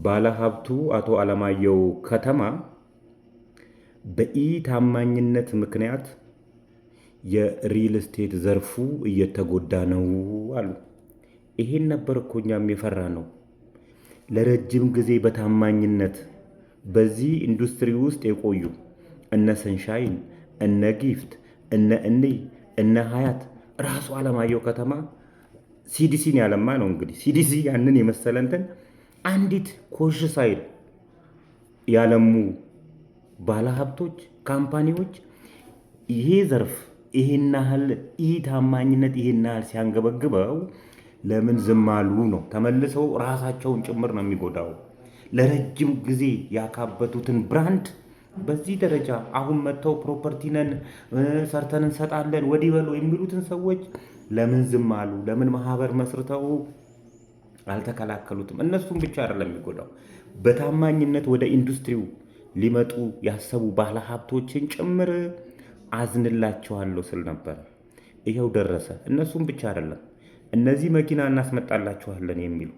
ባለሀብቱ አቶ አለማየሁ ከተማ በኢ-ታማኝነት ምክንያት የሪል ስቴት ዘርፉ እየተጎዳ ነው አሉ። ይሄን ነበር እኮ እኛም የፈራ ነው። ለረጅም ጊዜ በታማኝነት በዚህ ኢንዱስትሪ ውስጥ የቆዩ እነ ሰንሻይን፣ እነ ጊፍት፣ እነ ሀያት ራሱ አለማየሁ ከተማ ሲዲሲን ያለማ ነው። እንግዲህ ሲዲሲ ያንን የመሰለ እንትን አንዲት ኮሽ ሳይል ያለሙ ባለሀብቶች፣ ካምፓኒዎች ይሄ ዘርፍ ይሄን ያህል ኢ-ታማኝነት ይሄን ያህል ሲያንገበግበው ለምን ዝም አሉ ነው። ተመልሰው ራሳቸውን ጭምር ነው የሚጎዳው። ለረጅም ጊዜ ያካበቱትን ብራንድ በዚህ ደረጃ አሁን መጥተው ፕሮፐርቲ ነን ሰርተን እንሰጣለን ወዲህ በሉ የሚሉትን ሰዎች ለምን ዝም አሉ? ለምን ማህበር መስርተው አልተከላከሉትም? እነሱም ብቻ አይደለም የሚጎዳው፣ በታማኝነት ወደ ኢንዱስትሪው ሊመጡ ያሰቡ ባለሀብቶችን ጭምር አዝንላቸዋለሁ ስል ነበር። ይኸው ደረሰ። እነሱም ብቻ አይደለም፣ እነዚህ መኪና እናስመጣላችኋለን የሚሉ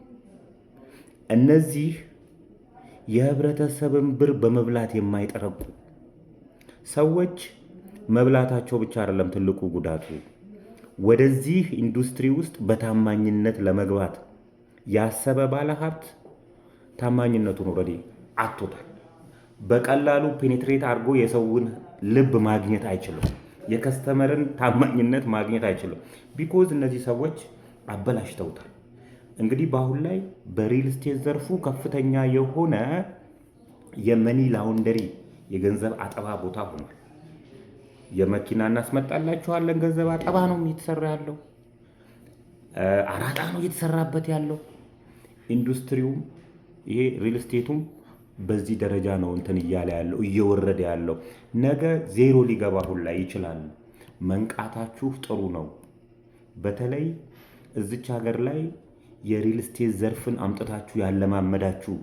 እነዚህ የህብረተሰብን ብር በመብላት የማይጠረቁ ሰዎች መብላታቸው ብቻ አይደለም ትልቁ ጉዳቱ። ወደዚህ ኢንዱስትሪ ውስጥ በታማኝነት ለመግባት ያሰበ ባለሀብት ታማኝነቱን ኦልሬዲ አጥቶታል። በቀላሉ ፔኔትሬት አድርጎ የሰውን ልብ ማግኘት አይችልም። የከስተመርን ታማኝነት ማግኘት አይችልም። ቢኮዝ እነዚህ ሰዎች አበላሽተውታል። እንግዲህ በአሁን ላይ በሪል ስቴት ዘርፉ ከፍተኛ የሆነ የመኒ ላውንደሪ የገንዘብ አጠባ ቦታ ሆኗል። የመኪና እናስመጣላችኋለን ገንዘብ አጠባ ነው እየተሰራ ያለው፣ አራጣ ነው እየተሰራበት ያለው። ኢንዱስትሪውም ይሄ ሪል ስቴቱም በዚህ ደረጃ ነው እንትን እያለ ያለው እየወረደ ያለው። ነገ ዜሮ ሊገባ ሁላ ይችላል። መንቃታችሁ ጥሩ ነው። በተለይ እዚች ሀገር ላይ የሪል ስቴት ዘርፍን አምጥታችሁ ያለማመዳችሁ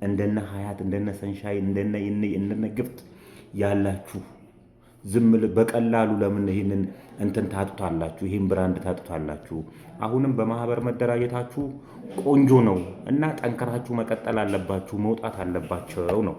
እንደነ ሀያት፣ እንደነ ሰንሻይን፣ እንደነ ግፍት ያላችሁ ዝም በቀላሉ ለምን ይህንን እንትን ታጡታላችሁ? ይህን ብራንድ ታጡታላችሁ? አሁንም በማህበር መደራጀታችሁ ቆንጆ ነው እና ጠንከራችሁ መቀጠል አለባችሁ፣ መውጣት አለባቸው ነው።